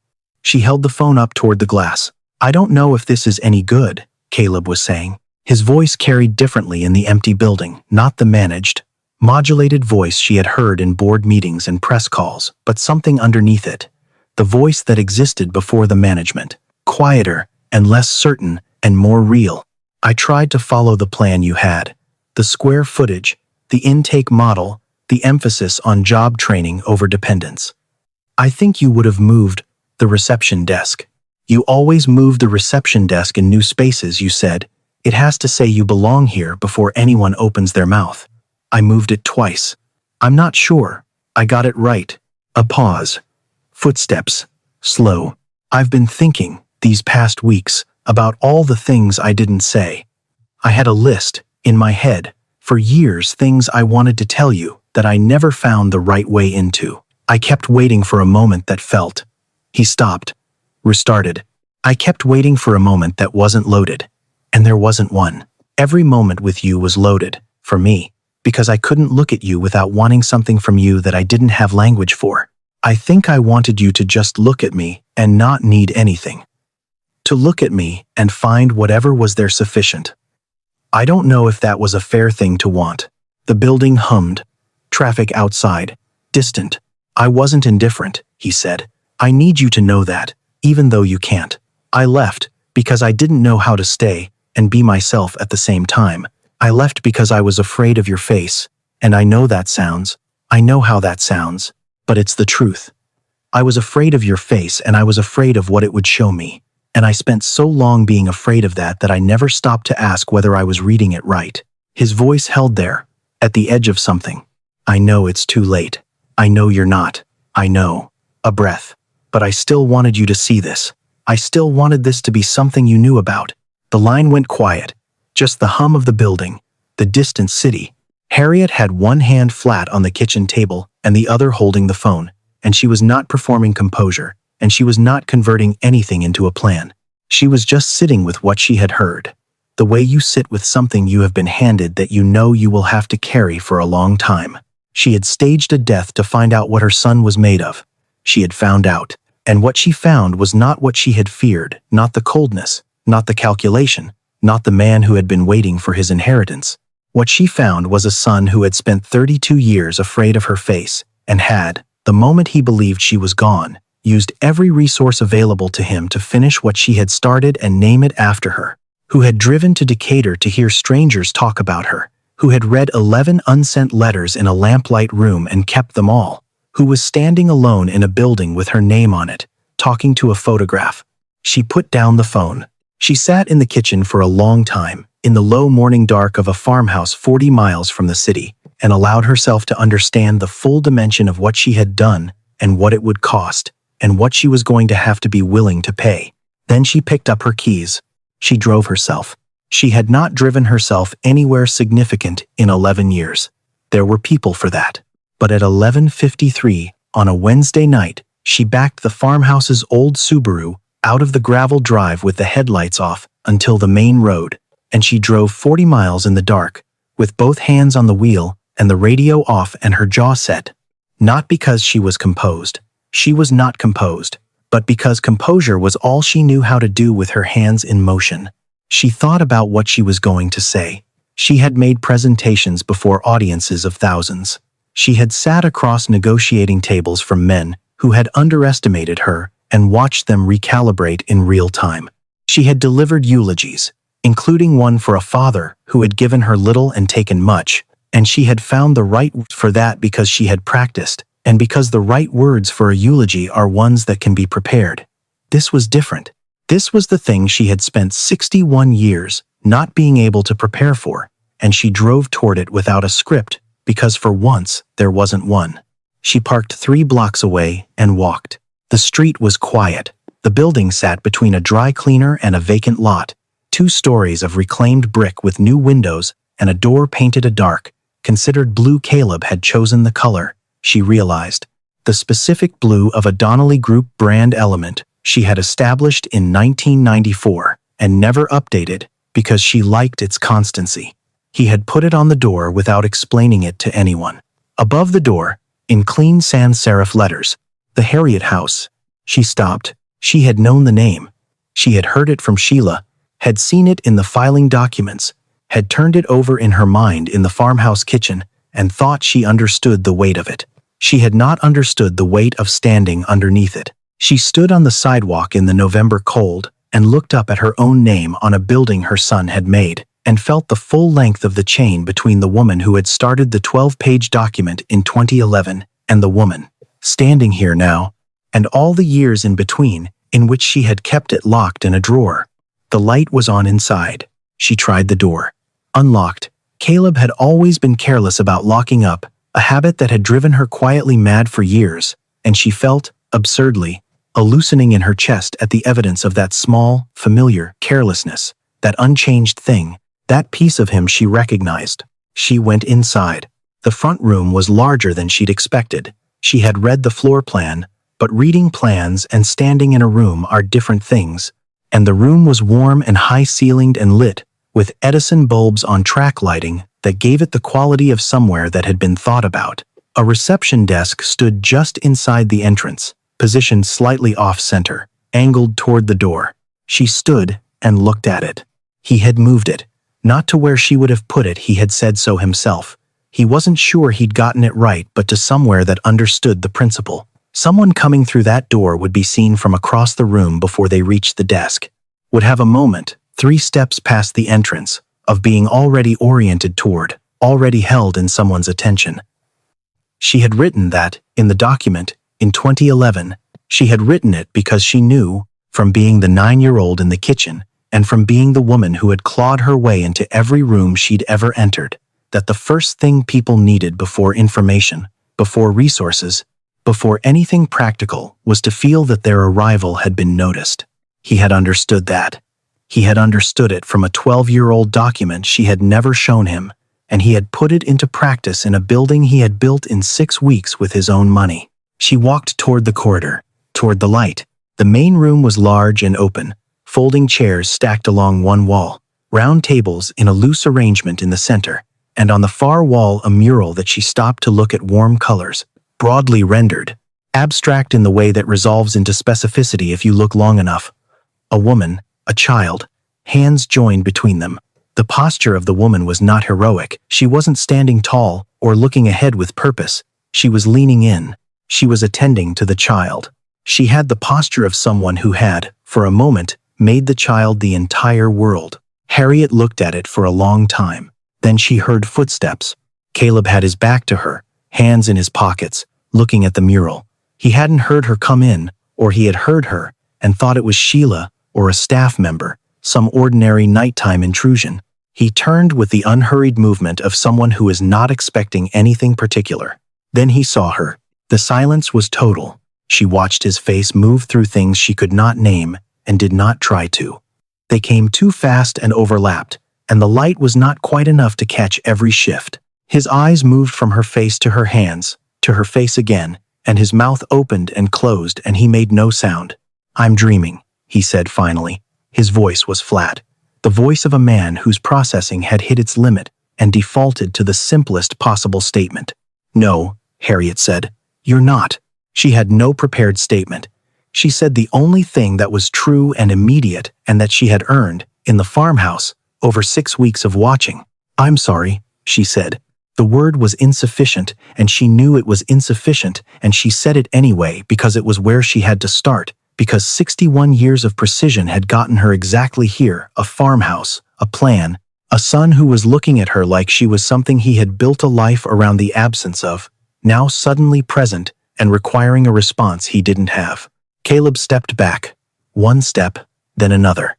She held the phone up toward the glass. "I don't know if this is any good," Caleb was saying. His voice carried differently in the empty building, not the managed, modulated voice she had heard in board meetings and press calls, but something underneath it, the voice that existed before the management, quieter and less certain and more real. "I tried to follow the plan you had, the square footage, the intake model, the emphasis on job training over dependence. I think you would have moved the reception desk. You always move the reception desk in new spaces, you said. It has to say you belong here before anyone opens their mouth. I moved it twice. I'm not sure I got it right." A pause. Footsteps. Slow. "I've been thinking, these past weeks, about all the things I didn't say. I had a list, in my head, for years, things I wanted to tell you that I never found the right way into. I kept waiting for a moment that felt..." He stopped. Restarted. "I kept waiting for a moment that wasn't loaded. And there wasn't one. Every moment with you was loaded, for me, because I couldn't look at you without wanting something from you that I didn't have language for. I think I wanted you to just look at me and not need anything. To look at me and find whatever was there sufficient. I don't know if that was a fair thing to want." The building hummed. Traffic outside. Distant. "I wasn't indifferent," he said. "I need you to know that, even though you can't. I left because I didn't know how to stay and be myself at the same time. I left because I was afraid of your face, and I know how that sounds, but it's the truth. I was afraid of your face, and I was afraid of what it would show me. And I spent so long being afraid of that I never stopped to ask whether I was reading it right." His voice held there, at the edge of something. "I know it's too late. I know you're not. I know." A breath. "But I still wanted you to see this. I still wanted this to be something you knew about." The line went quiet. Just the hum of the building, the distant city. Harriet had one hand flat on the kitchen table and the other holding the phone, and she was not performing composure, and she was not converting anything into a plan. She was just sitting with what she had heard. The way you sit with something you have been handed that you know you will have to carry for a long time. She had staged a death to find out what her son was made of. She had found out. And what she found was not what she had feared, not the coldness, not the calculation, not the man who had been waiting for his inheritance. What she found was a son who had spent 32 years afraid of her face and had, the moment he believed she was gone, used every resource available to him to finish what she had started and name it after her, who had driven to Decatur to hear strangers talk about her, who had read 11 unsent letters in a lamplight room and kept them all, who was standing alone in a building with her name on it, talking to a photograph. She put down the phone. She sat in the kitchen for a long time, in the low morning dark of a farmhouse 40 miles from the city, and allowed herself to understand the full dimension of what she had done and what it would cost, and what she was going to have to be willing to pay. Then she picked up her keys. She drove herself. She had not driven herself anywhere significant in 11 years. There were people for that. But at 11:53, on a Wednesday night, she backed the farmhouse's old Subaru out of the gravel drive with the headlights off until the main road, and she drove 40 miles in the dark, with both hands on the wheel and the radio off and her jaw set. Not because she was composed. She was not composed, but because composure was all she knew how to do with her hands in motion. She thought about what she was going to say. She had made presentations before audiences of thousands. She had sat across negotiating tables from men who had underestimated her and watched them recalibrate in real time. She had delivered eulogies, including one for a father who had given her little and taken much, and she had found the right words for that because she had practiced, and because the right words for a eulogy are ones that can be prepared. This was different. This was the thing she had spent 61 years not being able to prepare for, and she drove toward it without a script, because for once there wasn't one. She parked 3 blocks away and walked. The street was quiet. The building sat between a dry cleaner and a vacant lot, 2 stories of reclaimed brick with new windows and a door painted a dark, considered blue. Caleb had chosen the color, she realized, the specific blue of a Donnelly Group brand element she had established in 1994 and never updated because she liked its constancy. He had put it on the door without explaining it to anyone. Above the door, in clean sans serif letters, the Harriet House. She stopped. She had known the name. She had heard it from Sheila, had seen it in the filing documents, had turned it over in her mind in the farmhouse kitchen, and thought she understood the weight of it. She had not understood the weight of standing underneath it. She stood on the sidewalk in the November cold and looked up at her own name on a building her son had made, and felt the full length of the chain between the woman who had started the 12-page document in 2011 and the woman standing here now, and all the years in between in which she had kept it locked in a drawer. The light was on inside. She tried the door. Unlocked. Caleb had always been careless about locking up, a habit that had driven her quietly mad for years, and she felt, absurdly, a loosening in her chest at the evidence of that small, familiar carelessness, that unchanged thing, that piece of him she recognized. She went inside. The front room was larger than she'd expected. She had read the floor plan, but reading plans and standing in a room are different things, and the room was warm and high-ceilinged and lit, with Edison bulbs on track lighting that gave it the quality of somewhere that had been thought about. A reception desk stood just inside the entrance, positioned slightly off-center, angled toward the door. She stood and looked at it. He had moved it. Not to where she would have put it, he had said so himself. He wasn't sure he'd gotten it right, but to somewhere that understood the principle. Someone coming through that door would be seen from across the room before they reached the desk. Would have a moment, 3 steps past the entrance, of being already oriented toward, already held in someone's attention. She had written that, in the document, in 2011, she had written it because she knew, from being the 9-year-old in the kitchen, and from being the woman who had clawed her way into every room she'd ever entered, that the first thing people needed before information, before resources, before anything practical, was to feel that their arrival had been noticed. He had understood that. He had understood it from a 12-year-old document she had never shown him, and he had put it into practice in a building he had built in 6 weeks with his own money. She walked toward the corridor, toward the light. The main room was large and open, folding chairs stacked along one wall, round tables in a loose arrangement in the center, and on the far wall a mural that she stopped to look at. Warm colors, broadly rendered, abstract in the way that resolves into specificity if you look long enough. A woman, a child, hands joined between them. The posture of the woman was not heroic. She wasn't standing tall or looking ahead with purpose. She was leaning in. She was attending to the child. She had the posture of someone who had, for a moment, made the child the entire world. Harriet looked at it for a long time. Then she heard footsteps. Caleb had his back to her, hands in his pockets, looking at the mural. He hadn't heard her come in, or he had heard her, and thought it was Sheila, or a staff member, some ordinary nighttime intrusion. He turned with the unhurried movement of someone who is not expecting anything particular. Then he saw her. The silence was total. She watched his face move through things she could not name and did not try to. They came too fast and overlapped, and the light was not quite enough to catch every shift. His eyes moved from her face to her hands, to her face again, and his mouth opened and closed, and he made no sound. "I'm dreaming," he said finally. His voice was flat, the voice of a man whose processing had hit its limit and defaulted to the simplest possible statement. "No," Harriet said, "you're not." She had no prepared statement. She said the only thing that was true and immediate and that she had earned, in the farmhouse, over 6 weeks of watching. "I'm sorry," she said. The word was insufficient, and she knew it was insufficient, and she said it anyway because it was where she had to start, because 61 years of precision had gotten her exactly here, a farmhouse, a plan, a son who was looking at her like she was something he had built a life around the absence of, now suddenly present and requiring a response he didn't have. Caleb stepped back, one step, then another.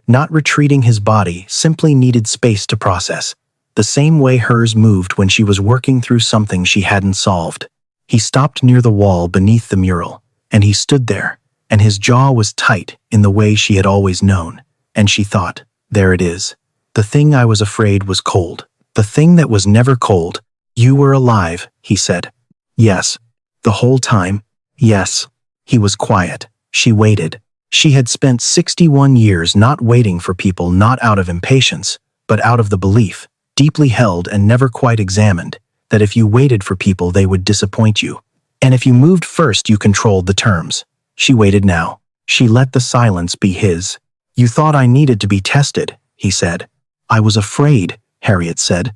Not retreating his body, simply needed space to process, the same way hers moved when she was working through something she hadn't solved. He stopped near the wall beneath the mural, and he stood there, and his jaw was tight in the way she had always known, and she thought, there it is. The thing I was afraid was cold. The thing that was never cold. "You were alive," he said. "Yes." "The whole time?" "Yes." He was quiet. She waited. She had spent 61 years not waiting for people, not out of impatience, but out of the belief, deeply held and never quite examined, that if you waited for people they would disappoint you. And if you moved first you controlled the terms. She waited now. She let the silence be his. "You thought I needed to be tested," he said. "I was afraid," Harriet said.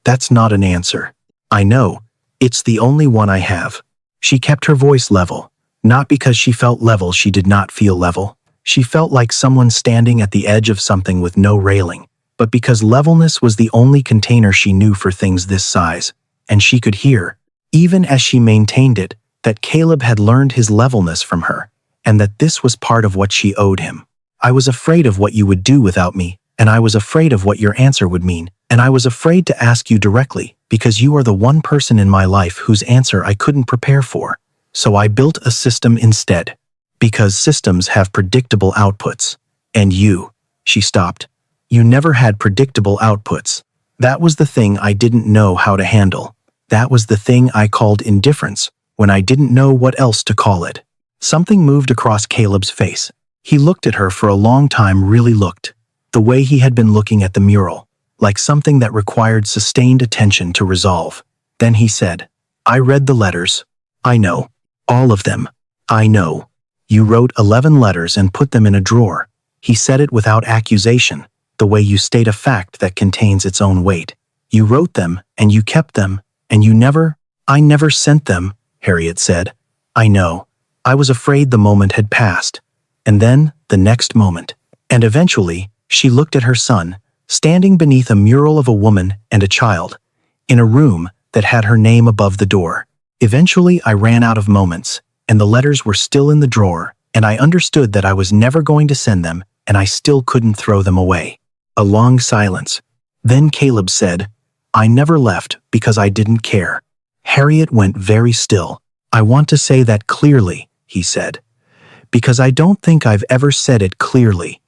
"That's not an answer." "I know. It's the only one I have." She kept her voice level. Not because she felt level, she did not feel level. She felt like someone standing at the edge of something with no railing, but because levelness was the only container she knew for things this size, and she could hear, even as she maintained it, that Caleb had learned his levelness from her, and that this was part of what she owed him. "I was afraid of what you would do without me, and I was afraid of what your answer would mean, and I was afraid to ask you directly, because you are the one person in my life whose answer I couldn't prepare for. So I built a system instead. Because systems have predictable outputs. And you," she stopped, "you never had predictable outputs. That was the thing I didn't know how to handle. That was the thing I called indifference, when I didn't know what else to call it." Something moved across Caleb's face. He looked at her for a long time, really looked. The way he had been looking at the mural, like something that required sustained attention to resolve. Then he said, "I read the letters. I know. All of them. I know. You wrote 11 letters and put them in a drawer." He said it without accusation, the way you state a fact that contains its own weight. "You wrote them, and you kept them, and you never—" "I never sent them," Harriet said. "I know. I was afraid the moment had passed. And then, the next moment. And eventually, she looked at her son, standing beneath a mural of a woman and a child, in a room that had her name above the door. Eventually, I ran out of moments, and the letters were still in the drawer, and I understood that I was never going to send them, and I still couldn't throw them away." A long silence. Then Caleb said, "I never left because I didn't care." Harriet went very still. "I want to say that clearly," he said, "because I don't think I've ever said it clearly.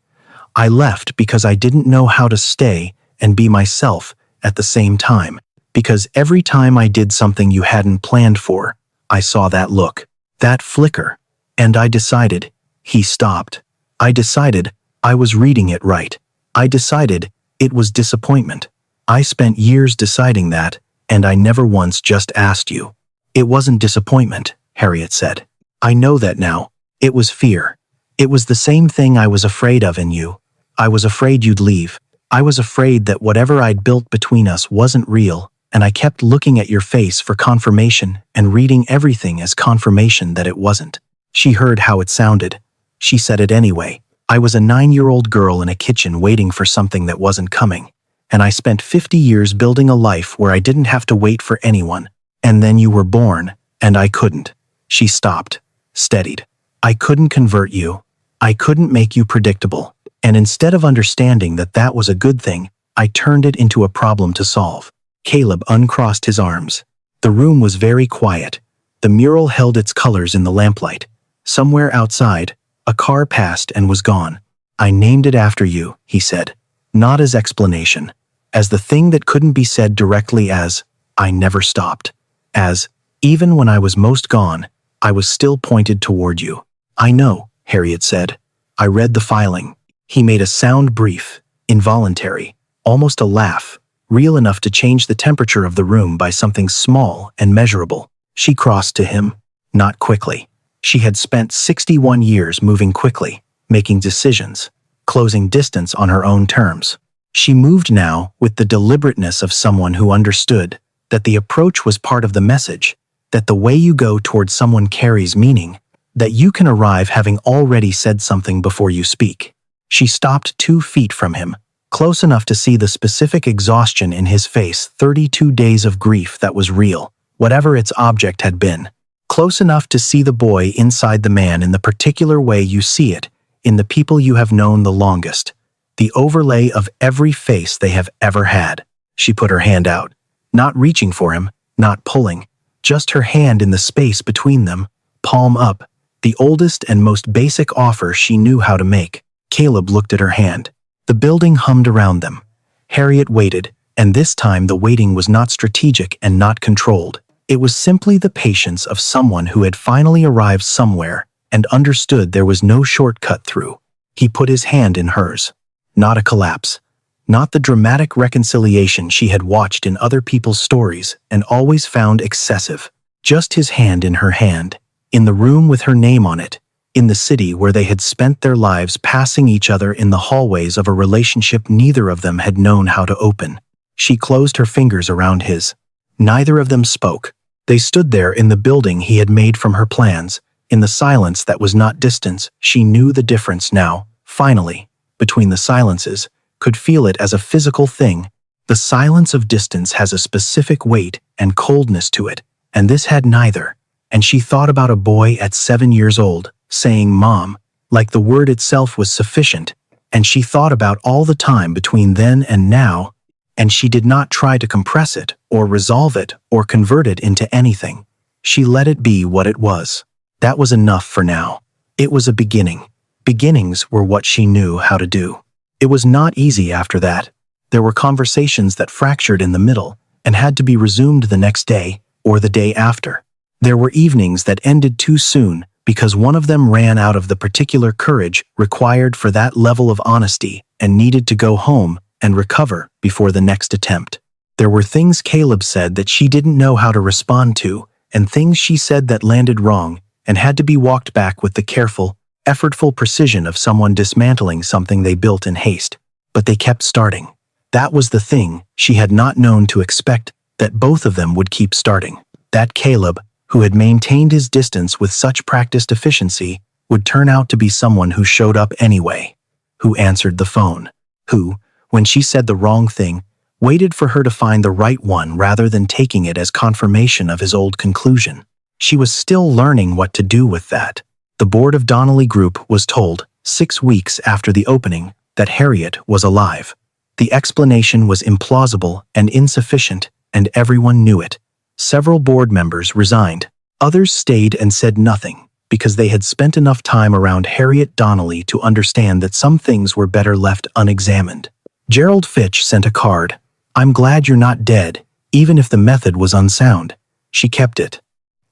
I left because I didn't know how to stay and be myself at the same time. Because every time I did something you hadn't planned for, I saw that look, that flicker, and I decided." He stopped. "I decided I was reading it right. I decided it was disappointment. I spent years deciding that, and I never once just asked you." "It wasn't disappointment," Harriet said. "I know that now. It was fear. It was the same thing I was afraid of in you. I was afraid you'd leave. I was afraid that whatever I'd built between us wasn't real, and I kept looking at your face for confirmation and reading everything as confirmation that it wasn't." She heard how it sounded. She said it anyway. "I was a 9-year-old girl in a kitchen waiting for something that wasn't coming. And I spent 50 years building a life where I didn't have to wait for anyone. And then you were born, and I couldn't." She stopped, steadied. "I couldn't convert you. I couldn't make you predictable. And instead of understanding that that was a good thing, I turned it into a problem to solve." Caleb uncrossed his arms. The room was very quiet. The mural held its colors in the lamplight. Somewhere outside, a car passed and was gone. "I named it after you," he said, not as explanation, as the thing that couldn't be said directly, as "I never stopped," as "even when I was most gone, I was still pointed toward you." "I know," Harriet said. "I read the filing." He made a sound brief, involuntary, almost a laugh, real enough to change the temperature of the room by something small and measurable. She crossed to him, not quickly. She had spent 61 years moving quickly, making decisions, closing distance on her own terms. She moved now with the deliberateness of someone who understood that the approach was part of the message, that the way you go toward someone carries meaning, that you can arrive having already said something before you speak. She stopped 2 feet from him, close enough to see the specific exhaustion in his face, 32 days of grief that was real, whatever its object had been. Close enough to see the boy inside the man in the particular way you see it, in the people you have known the longest, the overlay of every face they have ever had. She put her hand out, not reaching for him, not pulling, just her hand in the space between them, palm up, the oldest and most basic offer she knew how to make. Caleb looked at her hand. The building hummed around them. Harriet waited, and this time the waiting was not strategic and not controlled. It was simply the patience of someone who had finally arrived somewhere and understood there was no shortcut through. He put his hand in hers. Not a collapse. Not the dramatic reconciliation she had watched in other people's stories and always found excessive. Just his hand in her hand, in the room with her name on it, in the city where they had spent their lives passing each other in the hallways of a relationship neither of them had known how to open. She closed her fingers around his. Neither of them spoke. They stood there in the building he had made from her plans, in the silence that was not distance. She knew the difference now, finally, between the silences, could feel it as a physical thing. The silence of distance has a specific weight and coldness to it, and this had neither. And she thought about a boy at 7 years old, saying "Mom," like the word itself was sufficient, and she thought about all the time between then and now, and she did not try to compress it, or resolve it, or convert it into anything. She let it be what it was. That was enough for now. It was a beginning. Beginnings were what she knew how to do. It was not easy after that. There were conversations that fractured in the middle, and had to be resumed the next day, or the day after. There were evenings that ended too soon, because one of them ran out of the particular courage required for that level of honesty and needed to go home and recover before the next attempt. There were things Caleb said that she didn't know how to respond to, and things she said that landed wrong and had to be walked back with the careful, effortful precision of someone dismantling something they built in haste. But they kept starting. That was the thing she had not known to expect, that both of them would keep starting. That Caleb, who had maintained his distance with such practiced efficiency, would turn out to be someone who showed up anyway, who answered the phone, who, when she said the wrong thing, waited for her to find the right one rather than taking it as confirmation of his old conclusion. She was still learning what to do with that. The board of Donnelly Group was told, 6 weeks after the opening, that Harriet was alive. The explanation was implausible and insufficient, and everyone knew it. Several board members resigned. Others stayed and said nothing, because they had spent enough time around Harriet Donnelly to understand that some things were better left unexamined. Gerald Fitch sent a card. "I'm glad you're not dead, even if the method was unsound." She kept it.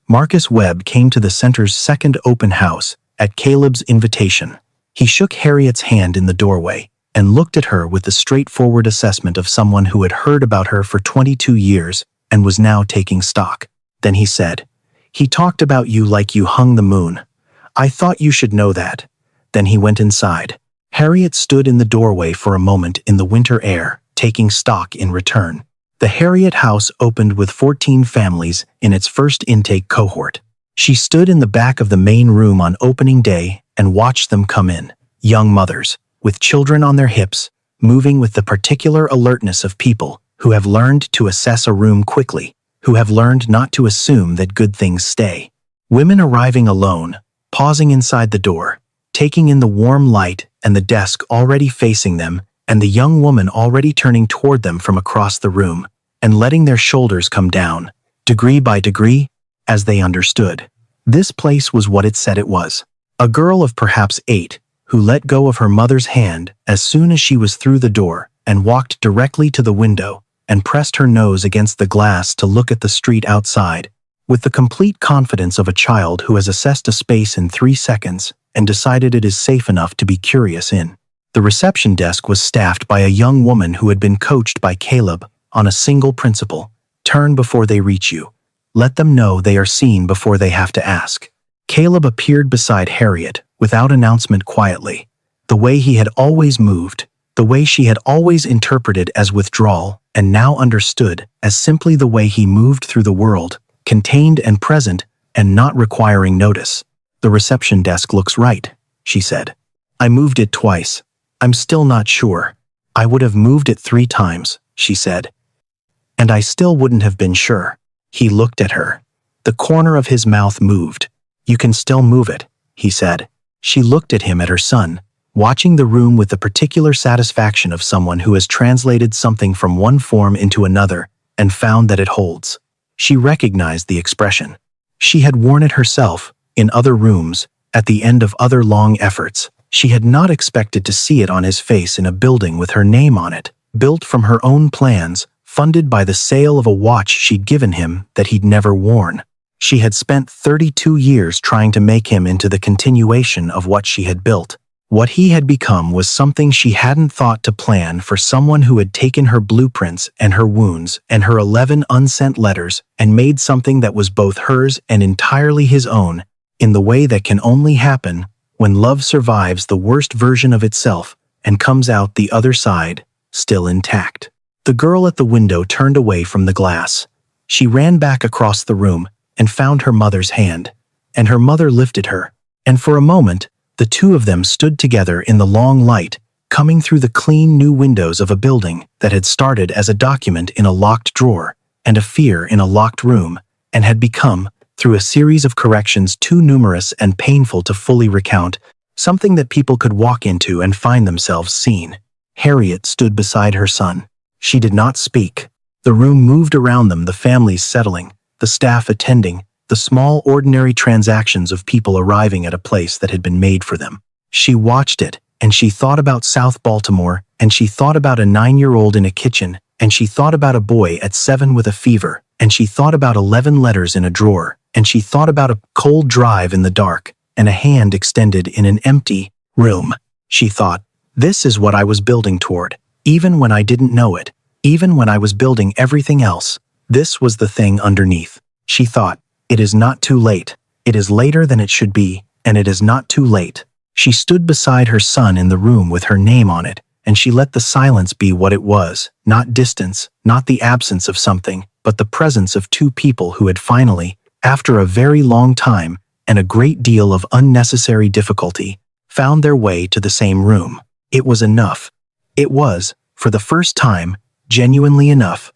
Marcus Webb came to the center's second open house, at Caleb's invitation. He shook Harriet's hand in the doorway, and looked at her with the straightforward assessment of someone who had heard about her for 22 years, and was now taking stock. Then he said, "He talked about you like you hung the moon. I thought you should know that." Then he went inside. Harriet stood in the doorway for a moment in the winter air, taking stock in return. The Harriet house opened with 14 families in its first intake cohort. She stood in the back of the main room on opening day and watched them come in, young mothers, with children on their hips, moving with the particular alertness of people who have learned to assess a room quickly, who have learned not to assume that good things stay. Women arriving alone, pausing inside the door, taking in the warm light and the desk already facing them, and the young woman already turning toward them from across the room, and letting their shoulders come down, degree by degree, as they understood. This place was what it said it was. A girl of perhaps 8, who let go of her mother's hand as soon as she was through the door and walked directly to the window and pressed her nose against the glass to look at the street outside, with the complete confidence of a child who has assessed a space in 3 seconds and decided it is safe enough to be curious in. The reception desk was staffed by a young woman who had been coached by Caleb on a single principle: turn before they reach you. Let them know they are seen before they have to ask. Caleb appeared beside Harriet, without announcement, quietly. The way he had always moved, the way she had always interpreted as withdrawal, and now understood as simply the way he moved through the world, contained and present, and not requiring notice. "The reception desk looks right," she said. "I moved it twice. I'm still not sure. I would have moved it 3 times, she said. "And I still wouldn't have been sure." He looked at her. The corner of his mouth moved. "You can still move it," he said. She looked at him, at her son, watching the room with the particular satisfaction of someone who has translated something from one form into another and found that it holds. She recognized the expression. She had worn it herself, in other rooms, at the end of other long efforts. She had not expected to see it on his face in a building with her name on it, built from her own plans, funded by the sale of a watch she'd given him that he'd never worn. She had spent 32 years trying to make him into the continuation of what she had built. What he had become was something she hadn't thought to plan for someone who had taken her blueprints and her wounds and her 11 unsent letters and made something that was both hers and entirely his own, in the way that can only happen when love survives the worst version of itself and comes out the other side, still intact. The girl at the window turned away from the glass. She ran back across the room and found her mother's hand, and her mother lifted her, and for a moment, the two of them stood together in the long light, coming through the clean new windows of a building that had started as a document in a locked drawer and a fear in a locked room, and had become, through a series of corrections too numerous and painful to fully recount, something that people could walk into and find themselves seen. Harriet stood beside her son. She did not speak. The room moved around them, the families settling, the staff attending, the small ordinary transactions of people arriving at a place that had been made for them. She watched it, and she thought about South Baltimore, and she thought about a 9-year-old in a kitchen, and she thought about a boy at 7 with a fever, and she thought about 11 letters in a drawer, and she thought about a cold drive in the dark, and a hand extended in an empty room. She thought, this is what I was building toward, even when I didn't know it, even when I was building everything else. This was the thing underneath. She thought, it is not too late. It is later than it should be, and it is not too late. She stood beside her son in the room with her name on it, and she let the silence be what it was, not distance, not the absence of something, but the presence of two people who had finally, after a very long time and a great deal of unnecessary difficulty, found their way to the same room. It was enough. It was, for the first time, genuinely enough,